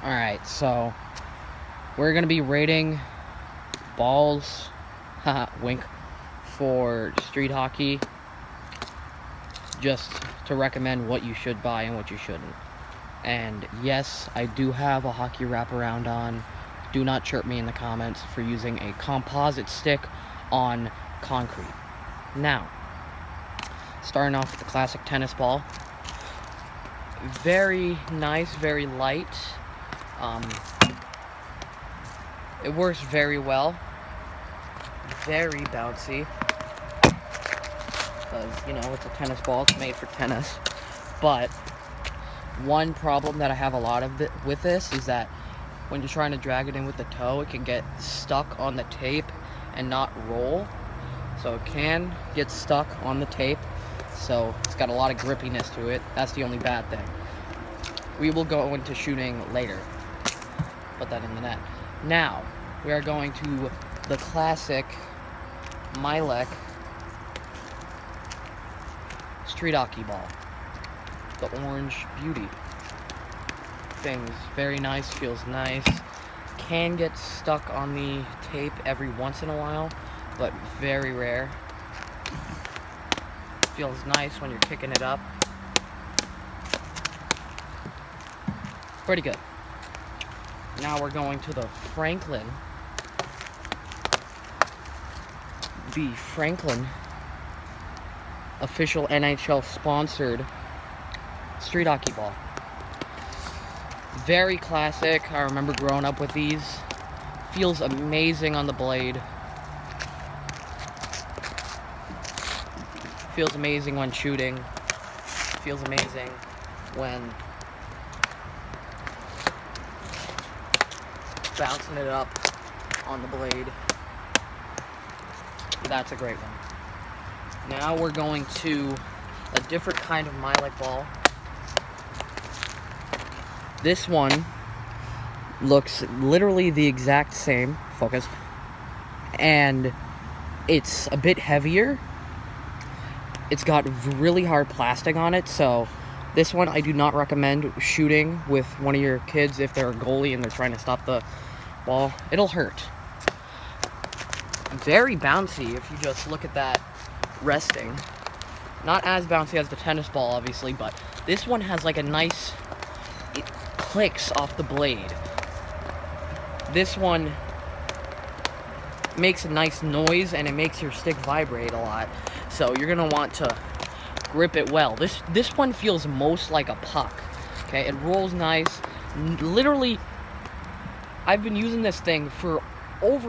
Alright, so we're going to be rating balls, haha, wink, for street hockey, just to recommend what you should buy and what you shouldn't. And yes, I do have a hockey wraparound on. Do not chirp me in the comments for using a composite stick on concrete. Now, starting off with the classic tennis ball. Very nice, very light. It works very well. Very bouncy. Because, you know, it's a tennis ball. It's made for tennis. But one problem that I have a lot of with this is that when you're trying to drag it in with the toe, it can get stuck on the tape and not roll. So it can get stuck on the tape. So it's got a lot of grippiness to it. That's the only bad thing. We will go into shooting later. Put that in the net. Now, we are going to the classic Milek street hockey ball. The orange beauty. Thing's very nice, feels nice. Can get stuck on the tape every once in a while, but very rare. Feels nice when you're kicking it up. Pretty good. Now we're going to the Franklin. The Franklin official NHL sponsored street hockey ball. Very classic. I remember growing up with these. Feels amazing on the blade. Feels amazing when shooting. Feels amazing when bouncing it up on the blade. That's a great one. Now we're going to a different kind of Milek ball. This one looks literally the exact same, focus, and it's a bit heavier. It's got really hard plastic on it, so this one I do not recommend shooting with one of your kids if they're a goalie and they're trying to stop the ball. It'll hurt. Very bouncy if you just look at that resting. Not as bouncy as the tennis ball, obviously, but this one has like a nice... It clicks off the blade. This one makes a nice noise and it makes your stick vibrate a lot. So you're gonna want to grip it well. This one feels most like a puck. Okay, it rolls nice. Literally, I've been using this thing for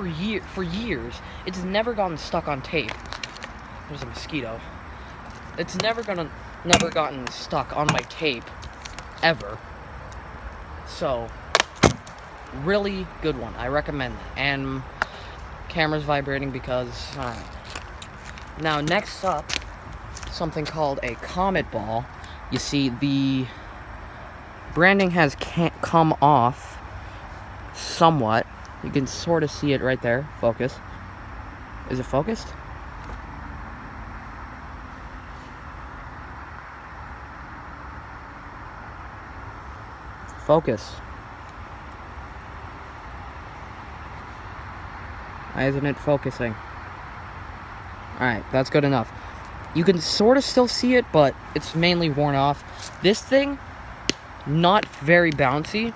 years. It's never gotten stuck on tape. There's a mosquito. It's never gotten stuck on my tape ever. So really good one. I recommend that. And camera's vibrating because now next up, something called a Comet ball. You see the branding has come off somewhat. You can sort of see it right there. Focus. Is it focused? Focus. Why isn't it focusing? Alright, that's good enough. You can sort of still see it, but it's mainly worn off. This thing, not very bouncy.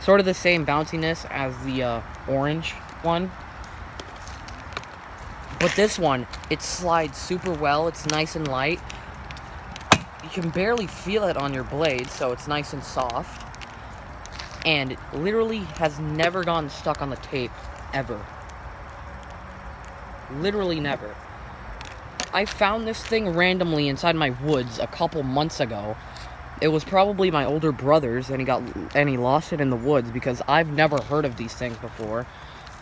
Sort of the same bounciness as the orange one. But this one, it slides super well. It's nice and light. You can barely feel it on your blade, so it's nice and soft. And it literally has never gotten stuck on the tape, ever. Literally never. I found this thing randomly inside my woods a couple months ago. It was probably my older brother's, and he lost it in the woods because I've never heard of these things before.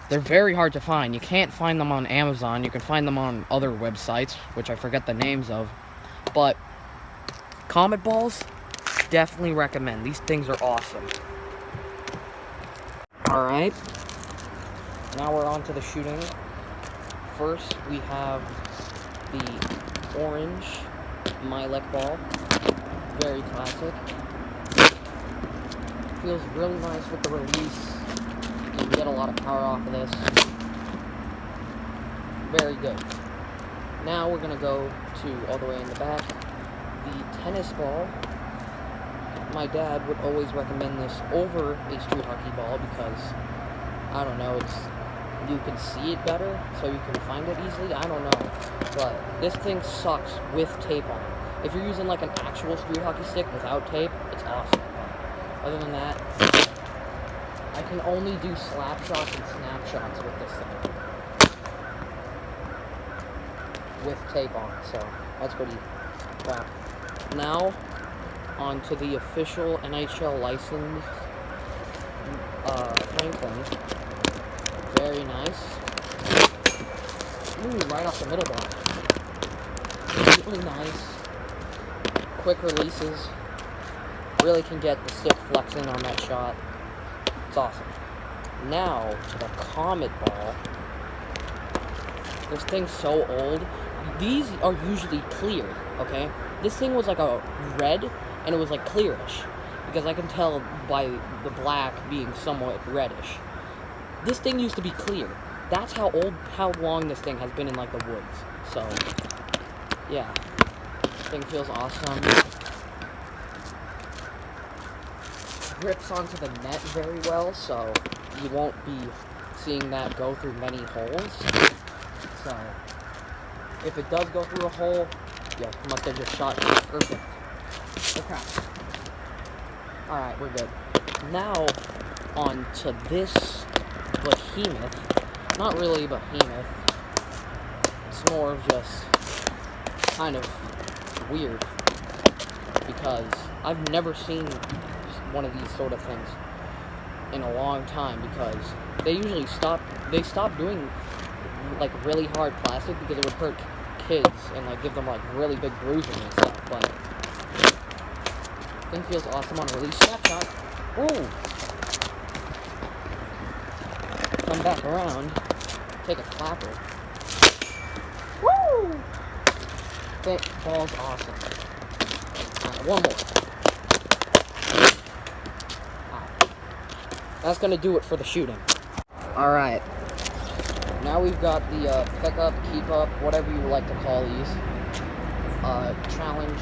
They're very hard to find. You can't find them on Amazon. You can find them on other websites, which I forget the names of. But Comet balls, definitely recommend. These things are awesome. Alright. Now we're on to the shooting. First, we have the orange Milek ball. Very classic. feels really nice with the release. You can get a lot of power off of this. Very good. Now we're gonna go to all the way in the back. The tennis ball. My dad would always recommend this over a street hockey ball because, I don't know, you can see it better, so you can find it easily. I don't know, but this thing sucks with tape on. If you're using like an actual street hockey stick without tape, it's awesome. But other than that, I can only do slap shots and snapshots with this thing with tape on, so that's pretty crap. Now, on to the official NHL licensed Franklin. Very nice. Ooh, right off the middle block. Really nice. Quick releases. Really can get the stick flexing on that shot. It's awesome. Now, to the Comet ball. This thing's so old. These are usually clear, okay? This thing was like a red, and it was like clearish, because I can tell by the black being somewhat reddish. This thing used to be clear. That's how long this thing has been in like the woods. So, yeah. This thing feels awesome. Grips onto the net very well, so you won't be seeing that go through many holes. So, if it does go through a hole, yeah, you must have just shot perfect. Okay. Alright, we're good. Now, on to this behemoth. Not really a behemoth. It's more of just kind of weird. Because I've never seen one of these sort of things in a long time, because they usually stop doing like really hard plastic because it would hurt kids and like give them like really big bruising and stuff. But thing feels awesome on release. Snapshot. Ooh. Come back around. Take a clapper. Woo! That ball's awesome. Alright, one more. That's gonna do it for the shooting. Alright. Now we've got the pick up, keep up, whatever you like to call these. Challenge.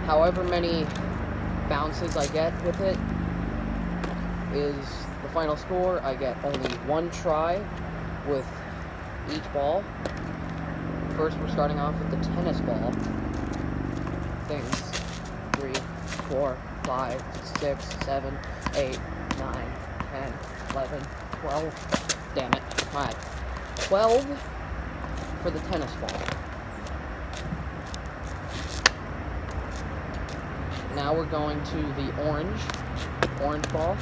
However many bounces I get with it is the final score. I get only one try with each ball. First, we're starting off with the tennis ball. Things 3, 4, 5, 6, 7, 8, 9, 10, 11, 12. Damn it. Alright. 12 for the tennis ball. Now we're going to the orange ball.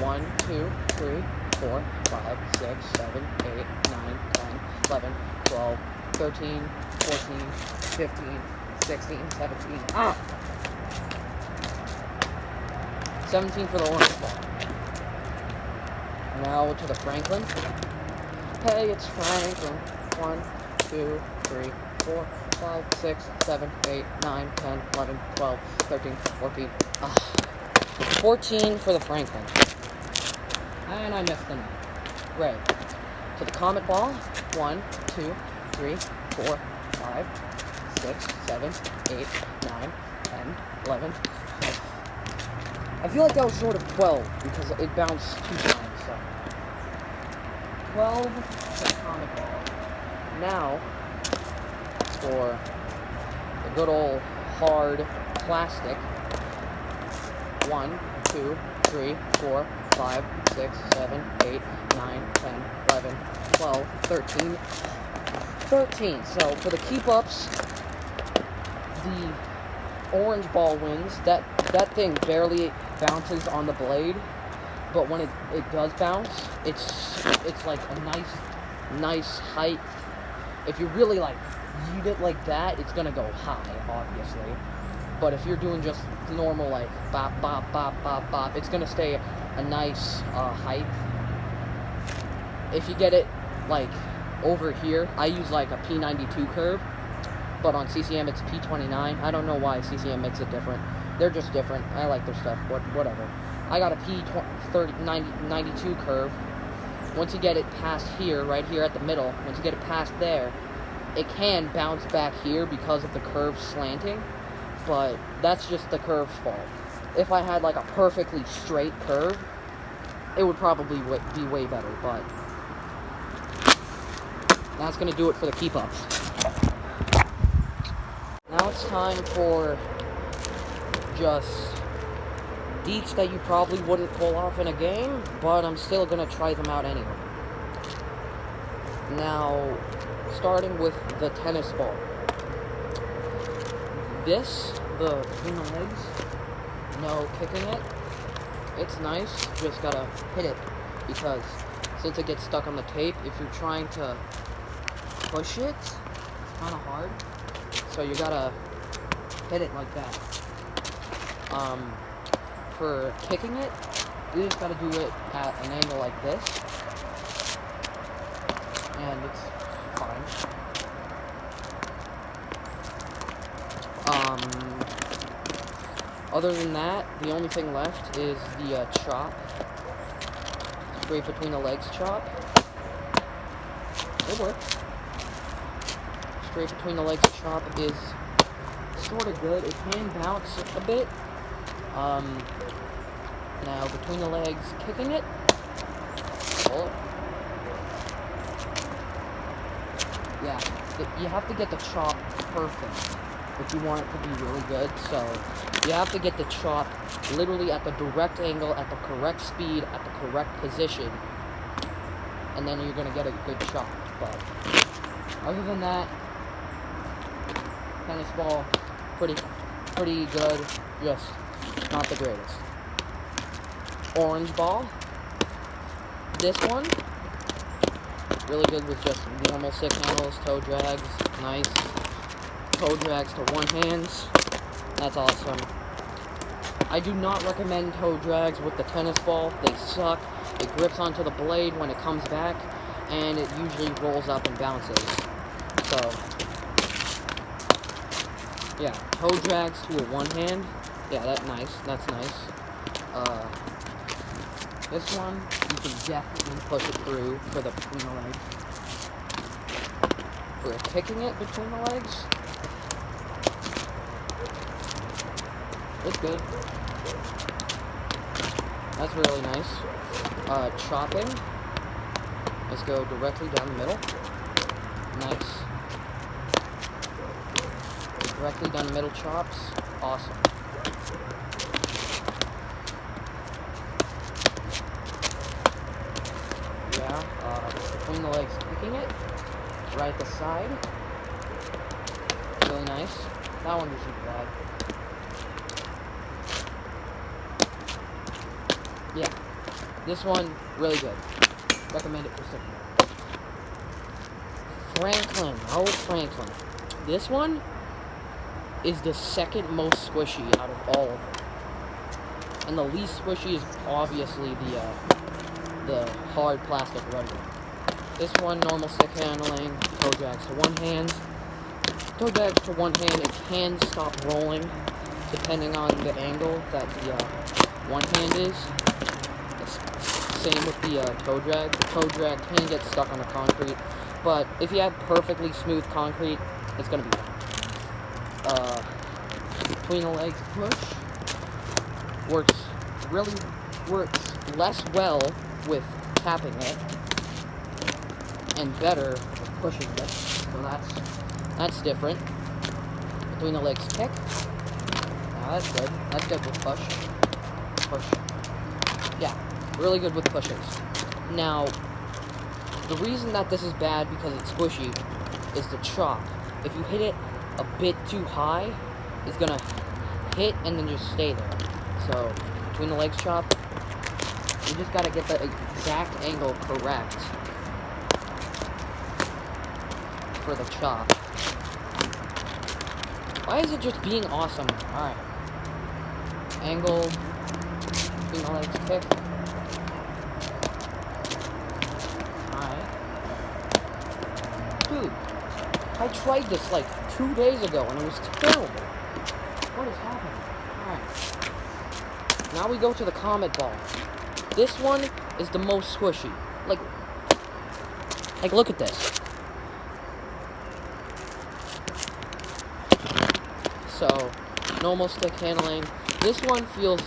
1, 2, 3, 4, 5, 6, 7, 8, 9, 10, 11, 12, 13, 14, 15, 16, 17. 17 for the orange ball. Now to the Franklin. Hey, it's Franklin. 1, 2, 3, 4, 5, 6, 7, 8, 9, 10, 11, 12, 13, 14. 14 for the Franklin. And I missed the net. Great. To the Comet ball. 1, 2, 3, 4, 5, 6, 7, 8, 9, 10, 11. I feel like that was sort of 12 because it bounced 2 times. So 12 for the Comet ball. Now for the good old hard plastic. 1, 2, 3, 4, 5, 6, 7, 8, 9, 10, 11, 12, 13. 13. So for the keep-ups, the orange ball wins. That thing barely bounces on the blade, but when it does bounce, it's like a nice height. If you really like yeet it like that, it's gonna go high, obviously. But if you're doing just normal like bop bop bop bop bop, it's gonna stay a nice height. If you get it like over here, I use like a P92 curve, but on CCM it's P29. I don't know why CCM makes it different, They're just different. I like their stuff, but whatever. I got a P92 curve. Once you get it past here, right here at the middle, once you get it past there, it can bounce back here because of the curve slanting, but that's just the curve's fault. If I had like a perfectly straight curve, it would probably be way better, but that's going to do it for the keep-ups. Now it's time for just deets that you probably wouldn't pull off in a game, but I'm still going to try them out anyway. Now, starting with the tennis ball. This, between the legs, no kicking it. It's nice, just gotta hit it, because since it gets stuck on the tape, if you're trying to push it, it's kind of hard. So you gotta hit it like that. For kicking it, you just gotta do it at an angle like this, and it's fine. Other than that, the only thing left is the chop. Straight between the legs chop. It works. Straight between the legs chop is sort of good. It can bounce a bit. Now between the legs, kicking it. Oh. Yeah, you have to get the chop perfect if you want it to be really good. So you have to get the chop literally at the direct angle, at the correct speed, at the correct position, and then you're gonna get a good chop. But other than that, tennis ball, pretty good, just not the greatest. Orange ball. This one, really good with just normal stick handles, toe drags, nice. Toe drags to one hands, that's awesome. I do not recommend toe drags with the tennis ball. They suck. It grips onto the blade when it comes back, and it usually rolls up and bounces. So, yeah, toe drags to a one hand. Yeah, that's nice. This one, you can definitely push it through for the between the legs. For kicking it between the legs, it's good. That's really nice. Chopping. Let's go directly down the middle. Nice. Directly down the middle chops. Awesome. Between the legs, kicking it. Right at the side. Really nice. That one isn't bad. Yeah. This one, really good. Recommend it for sticking. Franklin. Oh, Franklin. This one is the second most squishy out of all of them. And the least squishy is obviously the hard plastic rubber. This one, normal stick handling, toe drags to one hand. Toe drags to one hand, it can stop rolling depending on the angle that the one hand is. Same with the toe drag. The toe drag can get stuck on the concrete, but if you have perfectly smooth concrete, it's gonna be fine. Between the legs push works less well with tapping it, and better with pushing it. So that's different. Between the legs kick. Now that's good. That's good with push. Yeah, really good with pushes. Now, the reason that this is bad because it's squishy is the chop. If you hit it a bit too high, it's gonna hit and then just stay there. So, between the legs chop, you just gotta get the exact angle correct for the chop. Why is it just being awesome? Alright. Angle, between the legs kick. Alright. Dude, I tried this like 2 days ago and it was terrible. What is happening? Alright. Now we go to the Comet Ball. This one is the most squishy. Like look at this. So, normal stick handling. This one feels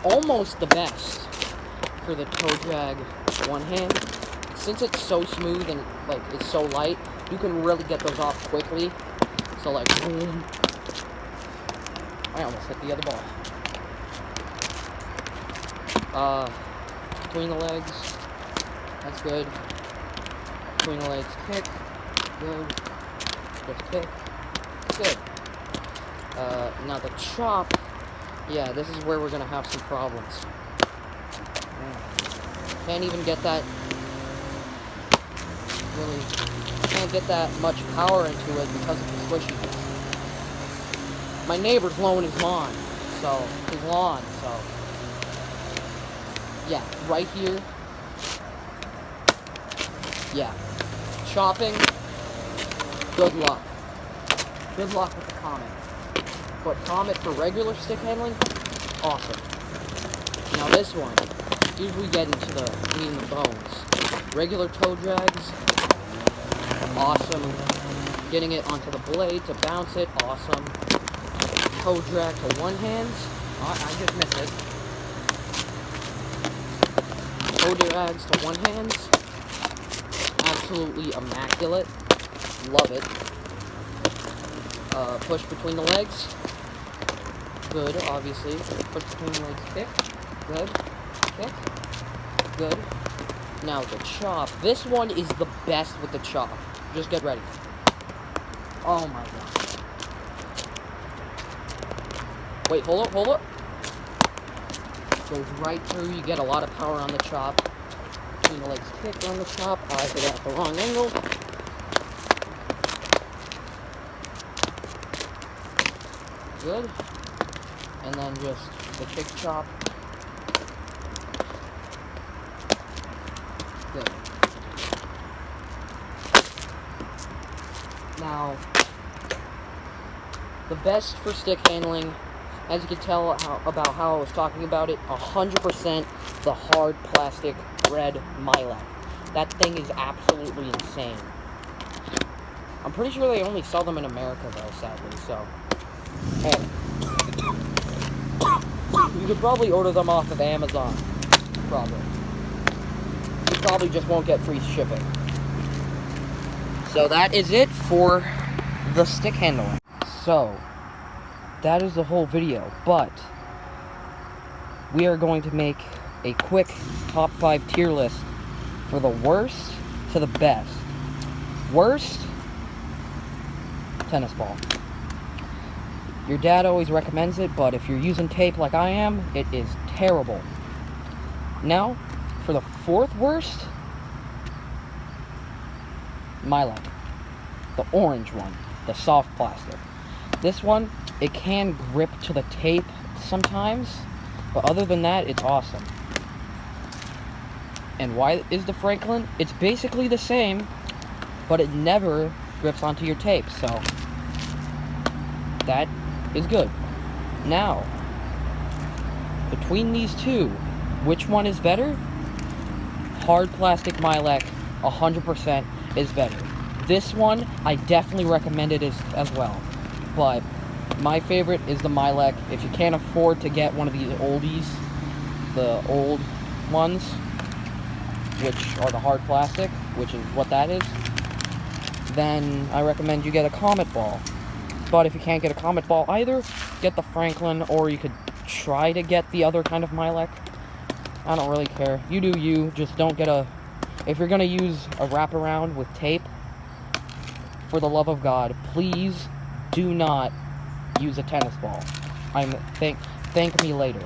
almost the best for the toe drag one hand. Since it's so smooth and like it's so light, you can really get those off quickly. So like boom. I almost hit the other ball. Between the legs, that's good. Between the legs, kick, good. Just kick, good. Now the chop, yeah, this is where we're gonna have some problems. Can't even get that, really, can't get that much power into it because of the squishiness. My neighbor's mowing his lawn, so, yeah, right here, yeah, chopping, good luck. Good luck with the Comet. But Comet for regular stick handling, awesome. Now this one, here's we get into the meat and the bones. Regular toe drags, awesome. Getting it onto the blade to bounce it, awesome. Toe drag to one hand, I just missed it. Toe drags to one hand, absolutely immaculate, love it. Push between the legs, good, obviously. Push between the legs, kick, good, kick, good. Now the chop, this one is the best with the chop. Just get ready. Oh my god. Wait, hold up. Goes right through, you get a lot of power on the chop. Between the legs, kick on the chop. I hit it at the wrong angle. Good. And then just the kick chop. Good. Now, the best for stick handling, as you can tell about how I was talking about it, 100% the hard plastic red Milac. That thing is absolutely insane. I'm pretty sure they only sell them in America though, sadly, so. Hey. You could probably order them off of Amazon. Probably. You probably just won't get free shipping. So that is it for the stick handling. So, that is the whole video, but we are going to make a quick top 5 tier list for the worst to the best. Worst, tennis ball. Your dad always recommends it, but if you're using tape like I am, it is terrible. Now, for the 4th worst, Milac. The orange one, the soft plastic. This one, it can grip to the tape sometimes, but other than that, it's awesome. And why is the Franklin? It's basically the same, but it never grips onto your tape, so that is good. Now, between these two, which one is better? Hard plastic Milac, 100% is better. This one, I definitely recommend it as well. But my favorite is the Milac. If you can't afford to get one of these oldies, the old ones, which are the hard plastic, which is what that is, then I recommend you get a Comet Ball. But if you can't get a Comet Ball either, get the Franklin, or you could try to get the other kind of Milac. I don't really care. You do you, just don't get a... If you're going to use a wraparound with tape, for the love of God, please do not use a tennis ball. Thank me later.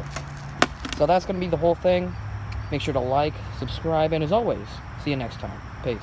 So that's going to be the whole thing. Make sure to like, subscribe, and as always, see you next time. Peace.